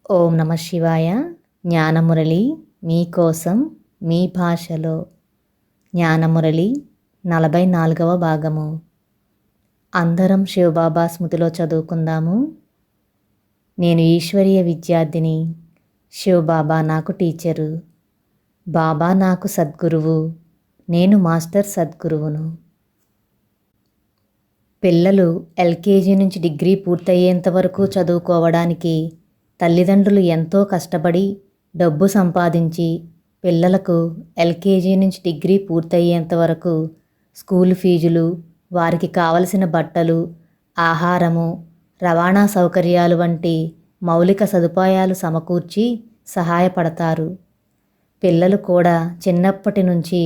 ఓం నమ శివాయ. జ్ఞానమురళి మీకోసం మీ భాషలో. జ్ఞానమురళి 44వ భాగము. అందరం శివబాబా స్మృతిలో చదువుకుందాము. నేను ఈశ్వరీయ విద్యార్థిని. శివబాబా నాకు టీచరు. బాబా నాకు సద్గురువు. నేను మాస్టర్ సద్గురువును. పిల్లలు ఎల్కేజీ నుంచి డిగ్రీ పూర్తయ్యేంత వరకు చదువుకోవడానికి తల్లిదండ్రులు ఎంతో కష్టపడి డబ్బు సంపాదించి పిల్లలకు ఎల్కేజీ నుంచి డిగ్రీ పూర్తయ్యేంత వరకు స్కూల్ ఫీజులు, వారికి కావలసిన బట్టలు, ఆహారము, రవాణా సౌకర్యాలు వంటి మౌలిక సదుపాయాలు సమకూర్చి సహాయపడతారు. పిల్లలు కూడా చిన్నప్పటి నుంచి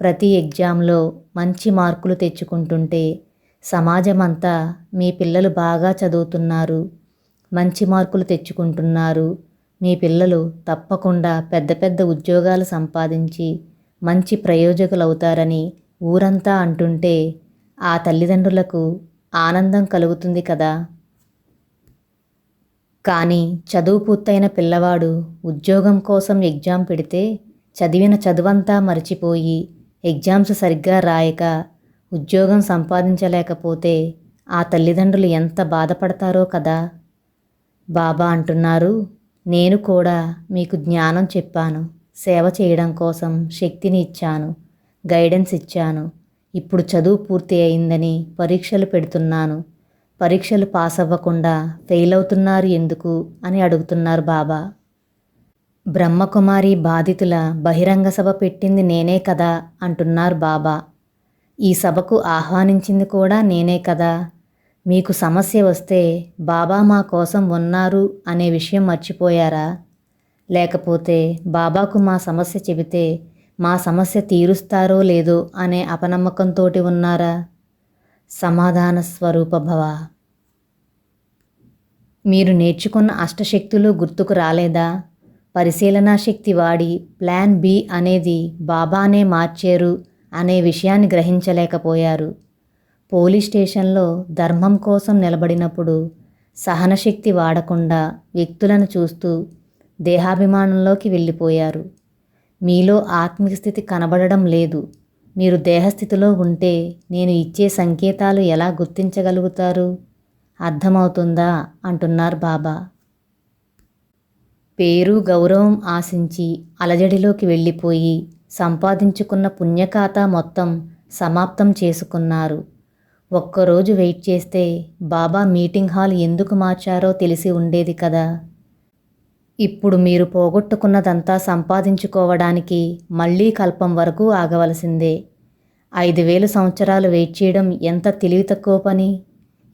ప్రతి ఎగ్జామ్లో మంచి మార్కులు తెచ్చుకుంటుంటే సమాజమంతా మీ పిల్లలు బాగా చదువుతున్నారు, మంచి మార్కులు తెచ్చుకుంటున్నారు, మీ పిల్లలు తప్పకుండా పెద్ద పెద్ద ఉద్యోగాలు సంపాదించి మంచి ప్రయోజకులవుతారని ఊరంతా అంటుంటే ఆ తల్లిదండ్రులకు ఆనందం కలుగుతుంది కదా. కానీ చదువు పూర్తయిన పిల్లవాడు ఉద్యోగం కోసం ఎగ్జామ్ పెడితే చదివిన చదువంతా మర్చిపోయి ఎగ్జామ్స్ సరిగ్గా రాయక ఉద్యోగం సంపాదించలేకపోతే ఆ తల్లిదండ్రులు ఎంత బాధపడతారో కదా. బాబా అంటున్నారు, నేను కూడా మీకు జ్ఞానం చెప్పాను, సేవ చేయడం కోసం శక్తిని ఇచ్చాను, గైడెన్స్ ఇచ్చాను. ఇప్పుడు చదువు పూర్తి అయిందని పరీక్షలు పెడుతున్నాను. పరీక్షలు పాస్ అవ్వకుండా ఫెయిల్ అవుతున్నారు ఎందుకు అని అడుగుతున్నారు బాబా. బ్రహ్మకుమారి బాధితుల బహిరంగ సభ పెట్టింది నేనే కదా అంటున్నారు బాబా. ఈ సభకు ఆహ్వానించింది కూడా నేనే కదా. మీకు సమస్య వస్తే బాబా మా కోసం ఉన్నారు అనే విషయం మర్చిపోయారా? లేకపోతే బాబాకు మా సమస్య చెబితే మా సమస్య తీరుస్తారో లేదో అనే అపనమ్మకంతో ఉన్నారా? సమాధాన స్వరూప భవ. మీరు నేర్చుకున్న అష్టశక్తులు గుర్తుకు రాలేదా? పరిశీలనా శక్తి వాడి ప్లాన్ బి అనేది బాబానే మార్చారు అనే విషయాన్ని గ్రహించలేకపోయారు. పోలీస్ స్టేషన్లో ధర్మం కోసం నిలబడినప్పుడు సహనశక్తి వాడకుండా వ్యక్తులను చూస్తూ దేహాభిమానంలోకి వెళ్ళిపోయారు. మీలో ఆత్మిక స్థితి కనబడడం లేదు. మీరు దేహస్థితిలో ఉంటే నేను ఇచ్చే సంకేతాలు ఎలా గుర్తించగలుగుతారు? అర్థమవుతుందా అంటున్నారు బాబా. పేరు గౌరవం ఆశించి అలజడిలోకి వెళ్ళిపోయి సంపాదించుకున్న పుణ్యఖాతా మొత్తం సమాప్తం చేసుకున్నారు. ఒక్కరోజు వెయిట్ చేస్తే బాబా మీటింగ్ హాల్ ఎందుకు మార్చారో తెలిసి ఉండేది కదా. ఇప్పుడు మీరు పోగొట్టుకున్నదంతా సంపాదించుకోవడానికి మళ్ళీ కల్పం వరకు ఆగవలసిందే. 5000 సంవత్సరాలు వెయిట్ చేయడం ఎంత తెలివి తక్కువ పని.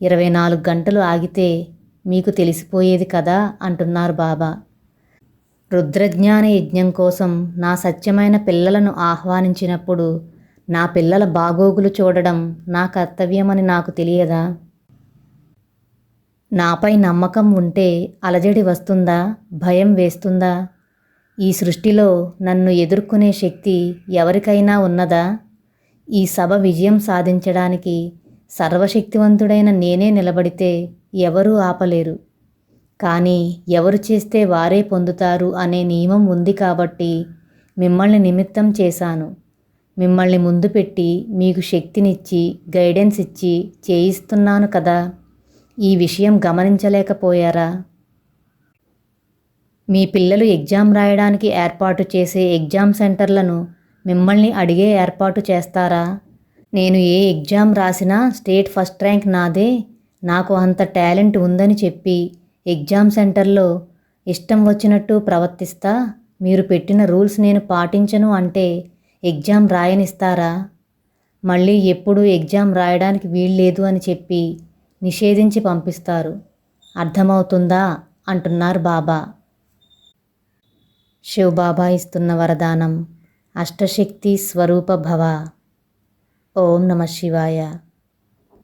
24 గంటలు ఆగితే మీకు తెలిసిపోయేది కదా అంటున్నారు బాబా. రుద్రజ్ఞాన యజ్ఞం కోసం నా సత్యమైన పిల్లలను ఆహ్వానించినప్పుడు నా పిల్లల బాగోగులు చూడడం నా కర్తవ్యమని నాకు తెలియదా? నాపై నమ్మకం ఉంటే అలజడి వస్తుందా? భయం వేస్తుందా? ఈ సృష్టిలో నన్ను ఎదుర్కొనే శక్తి ఎవరికైనా ఉన్నదా? ఈ సభ విజయం సాధించడానికి సర్వశక్తివంతుడైన నేనే నిలబడితే ఎవరూ ఆపలేరు. కానీ ఎవరు చేస్తే వారే పొందుతారు అనే నియమం ఉంది కాబట్టి మిమ్మల్ని నిమిత్తం చేశాను. మిమ్మల్ని ముందు పెట్టి మీకు శక్తినిచ్చి గైడెన్స్ ఇచ్చి చేయిస్తున్నాను కదా. ఈ విషయం గమనించలేకపోయారా? మీ పిల్లలు ఎగ్జామ్ రాయడానికి ఏర్పాటు చేసే ఎగ్జామ్ సెంటర్లను మిమ్మల్ని అడిగే ఏర్పాటు చేస్తారా? నేను ఏ ఎగ్జామ్ రాసినా స్టేట్ ఫస్ట్ ర్యాంక్ నాదే, నాకు అంత టాలెంట్ ఉందని చెప్పి ఎగ్జామ్ సెంటర్లో ఇష్టం వచ్చినట్టు ప్రవర్తిస్తా, మీరు పెట్టిన రూల్స్ నేను పాటించను అంటే ఎగ్జామ్ రాయనిస్తారా? మళ్ళీ ఎప్పుడూ ఎగ్జామ్ రాయడానికి వీల్లేదు అని చెప్పి నిషేధించి పంపిస్తారు. అర్థమవుతుందా అంటున్నారు బాబా. శివబాబా ఇస్తున్న వరదానం అష్టశక్తి స్వరూప భవ. ఓం నమ శివాయ.